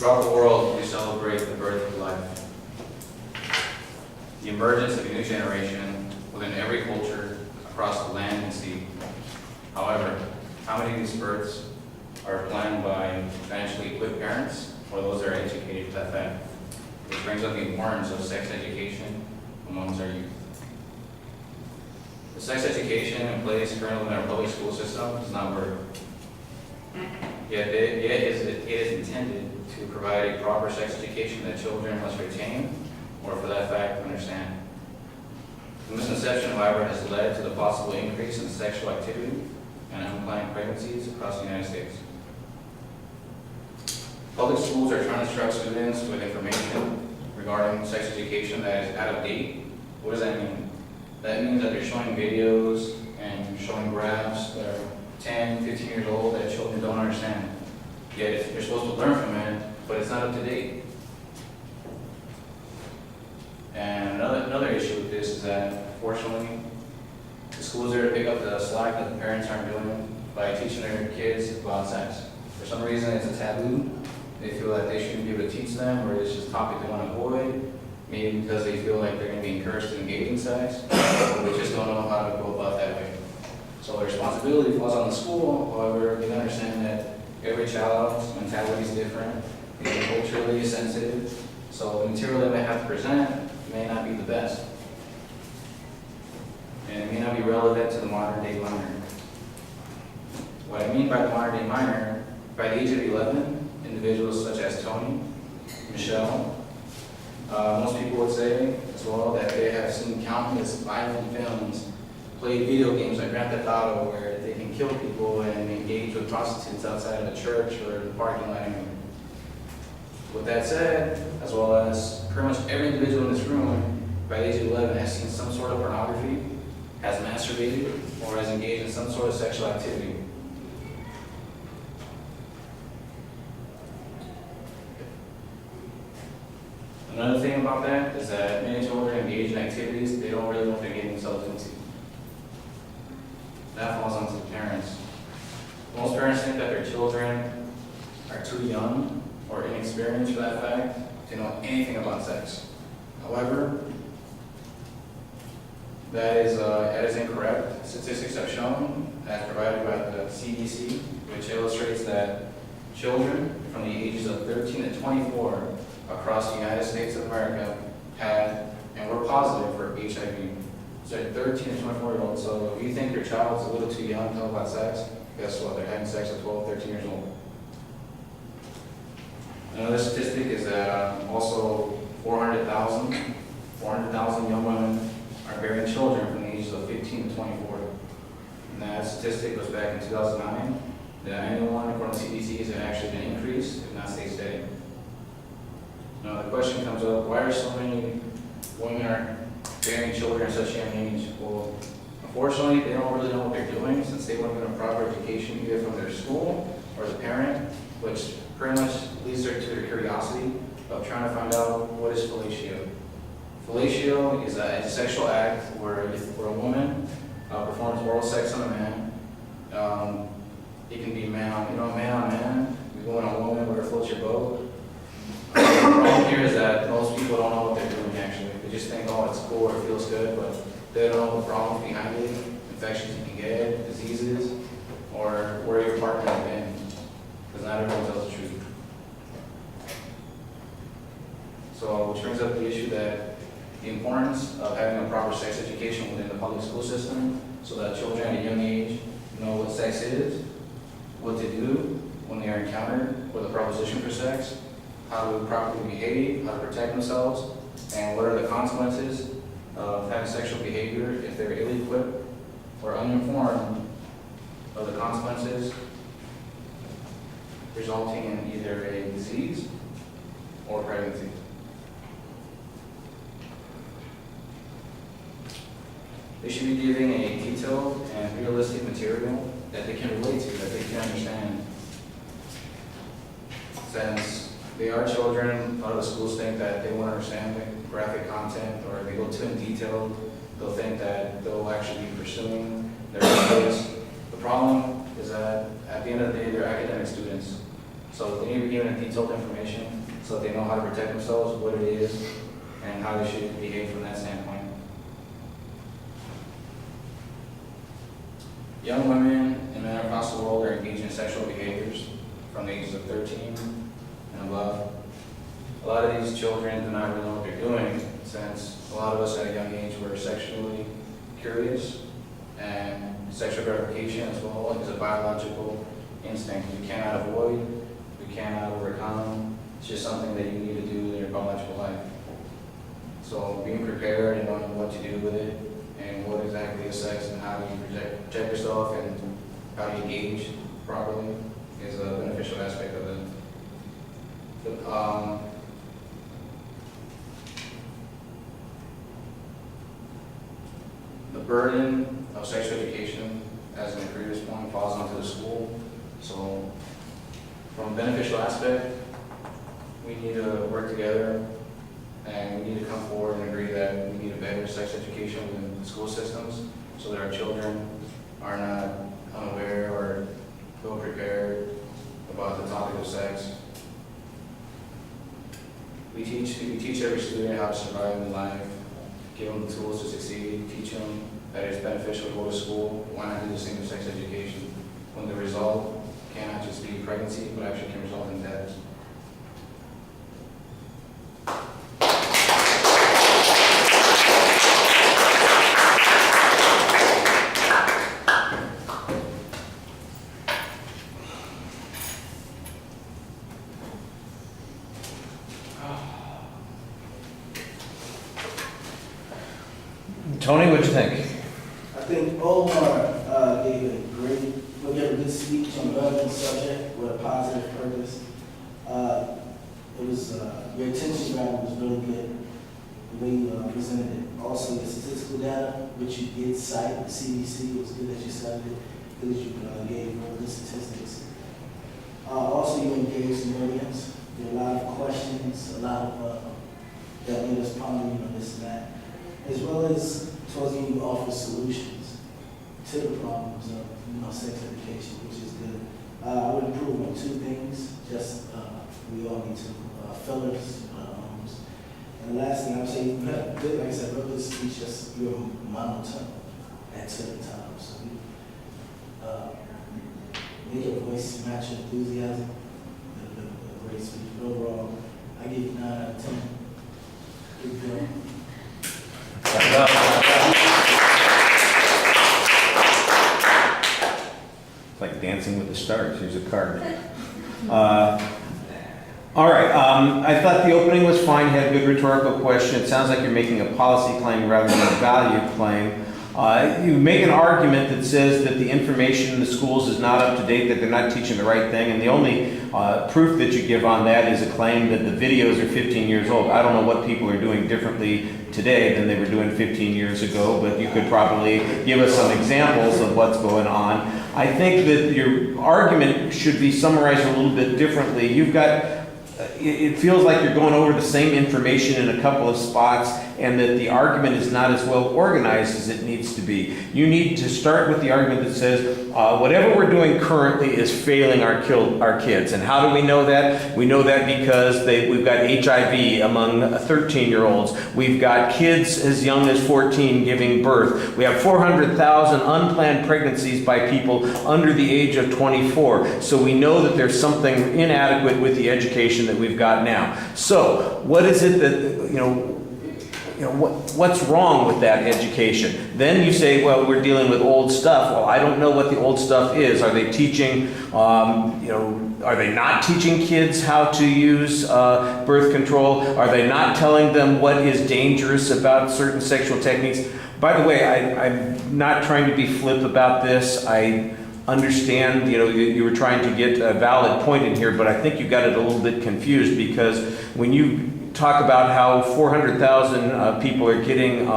Throughout the world, we celebrate the birth of life, the emergence of a new generation within every culture across the land and sea. However, how many of these births are planned by financially equipped parents or those that are educated to that fact? Which brings up the importance of sex education amongst our youth. The sex education in place currently in our public school system does not work. Yet it is intended to provide a proper sex education that children must retain, or for that fact, understand. The misconception, however, has led to the possible increase in sexual activity and unplanned pregnancies across the United States. Public schools are trying to instruct students with information regarding sex education that is out of date. What does that mean? That means that they're showing videos and showing graphs that are 10, 15 years old that children don't understand. Yet you're supposed to learn from it, but it's not up to date. And another issue with this is that, fortunately, the schools are to pick up the slack that the parents aren't doing by teaching their kids about sex. For some reason, it's a taboo. They feel that they shouldn't be able to teach them, or it's just a topic they want to avoid. Maybe because they feel like they're going to be encouraged to engage in sex, or they just don't know how to go about that way. So the responsibility falls on the school. However, they understand that every child's mentality is different. They're culturally sensitive. So the material they may have to present may not be the best. And it may not be relevant to the modern day minor. What I mean by the modern day minor, by the age of 11, individuals such as Tony, Michelle, most people would say as well that they have seen countless violent films, played video games like Grand Theft Auto, where they can kill people and engage with prostitutes outside of a church or the parking lot anywhere. With that said, as well as pretty much every individual in this room by the age of 11 has seen some sort of pornography, has masturbated, or has engaged in some sort of sexual activity. Another thing about that is that many children engage in activities they don't really know what they're getting themselves into. That falls onto the parents. Most parents think that their children are too young or inexperienced for that fact to know anything about sex. However, that is incorrect. Statistics have shown, as provided by the CDC, which illustrates that children from the ages of 13 to 24 across the United States of America had and were positive for HIV. So 13 to 24-year-olds. So if you think your child's a little too young to know about sex, guess what? They're having sex at 12, 13 years old. Another statistic is that also 400,000 young women are bearing children from the ages of 15 to 24. And that statistic goes back in 2009. The annual one, according to CDC, has actually been increased, if not stayed steady. Now the question comes up, why are so many women are bearing children at such a young age? Well, unfortunately, they don't really know what they're doing since they weren't given a proper education either from their school or the parent, which pretty much leads to their curiosity of trying to find out what is fellatio. Fellatio is a sexual act where a woman performs oral sex on a man. It can be man on man, woman on woman, where it floats your boat. The problem here is that most people don't know what they're doing actually. They just think, oh, it's cool or it feels good, but they don't know the problems behind it, infections you can get, diseases, or where your partner has been, because not everyone tells the truth. So, which brings up the issue that the importance of having a proper sex education within the public school system so that children at a young age know what sex is, what to do when they are encountered with a proposition for sex, how to properly behave, how to protect themselves, and what are the consequences of having sexual behavior if they're ill-equipped or uninformed of the consequences resulting in either a disease or pregnancy. They should be giving a detailed and realistic material that they can relate to, that they can understand. Since they are children, a lot of the schools think that they won't understand the graphic content, or if they go too in detail, they'll think that they'll actually be pursuing their studies. The problem is that at the end of the day, they're academic students. So they need to be given detailed information so that they know how to protect themselves, what it is, and how they should behave from that standpoint. Young women and men across the world are engaged in sexual behaviors from the ages of 13 and above. A lot of these children do not really know what they're doing, since a lot of us at a young age were sexually curious, and sexual gratification as well is a biological instinct you cannot avoid, you cannot overcome. It's just something that you need to do in your biological life. So being prepared and knowing what to do with it, and what exactly is sex, and how do you protect yourself, and how do you engage properly, is a beneficial aspect of it. The burden of sexual education, as in the previous point, falls onto the school. So from a beneficial aspect, we need to work together, and we need to come forward and agree that we need a better sex education within the school systems, so that our children are not unaware or ill prepared about the topic of sex. We teach every student how to survive in life, give them the tools to succeed, teach them that it's beneficial to go to school. Why not do the same with sex education, when the result cannot just be pregnancy, but actually can result in death? Tony, what'd you think? I think Omar gave a good speech on a relevant subject with a positive purpose. Your attention grabber was really good. The way you presented it. Also, the statistical data, which you did cite, the CDC, it was good that you cited it, because you gave really good statistics. Also, you engaged in audience. There were a lot of questions, a lot of that made us ponder, this and that, as well as towards the end, you offer solutions to the problems of sex education, which is good. I would improve on two things. Just we all need to fill our homes. And the last thing I would say, you have good, like I said, wrote this speech, just you're monotone at certain times. So make your voice match your enthusiasm. A great speech. But overall, I give you 9 out of 10. Keep going. It's like Dancing with the Stars. Here's a card. All right. I thought the opening was fine. You had a good rhetorical question. It sounds like you're making a policy claim rather than a value claim. You make an argument that says that the information in the schools is not up to date, that they're not teaching the right thing, and the only proof that you give on that is a claim that the videos are 15 years old. I don't know what people are doing differently today than they were doing 15 years ago, but you could probably give us some examples of what's going on. I think that your argument should be summarized a little bit differently. You've got it feels like you're going over the same information in a couple of spots, and that the argument is not as well organized as it needs to be. You need to start with the argument that says, whatever we're doing currently is failing our kids. And how do we know that? We know that because we've got HIV among 13-year-olds. We've got kids as young as 14 giving birth. We have 400,000 unplanned pregnancies by people under the age of 24. So we know that there's something inadequate with the education that we've got now. So what is it that, what's wrong with that education? Then you say, well, we're dealing with old stuff. Well, I don't know what the old stuff is. Are they teaching, are they not teaching kids how to use birth control? Are they not telling them what is dangerous about certain sexual techniques? By the way, I'm not trying to be flip about this. I understand, you were trying to get a valid point in here, but I think you got it a little bit confused, because when you talk about how 400,000 people are getting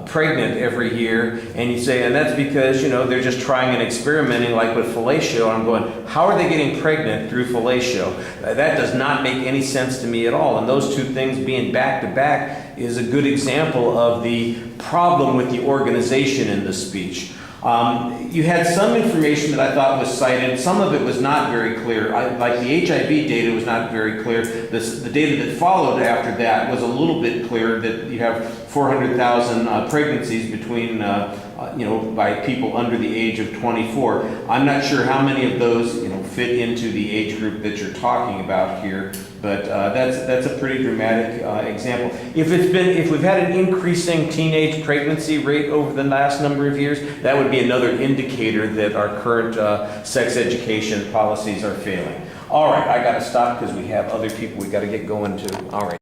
pregnant every year, and you say, and that's because, they're just trying and experimenting like with fellatio, and I'm going, how are they getting pregnant through fellatio? That does not make any sense to me at all, and those two things being back to back is a good example of the problem with the organization in the speech. You had some information that I thought was cited. Some of it was not very clear. Like the HIV data was not very clear. The data that followed after that was a little bit clearer, that you have 400,000 pregnancies between, by people under the age of 24. I'm not sure how many of those, fit into the age group that you're talking about here, but that's a pretty dramatic example. If we've had an increasing teenage pregnancy rate over the last number of years, that would be another indicator that our current sex education policies are failing. All right, I got to stop because we have other people we got to get going to. All right.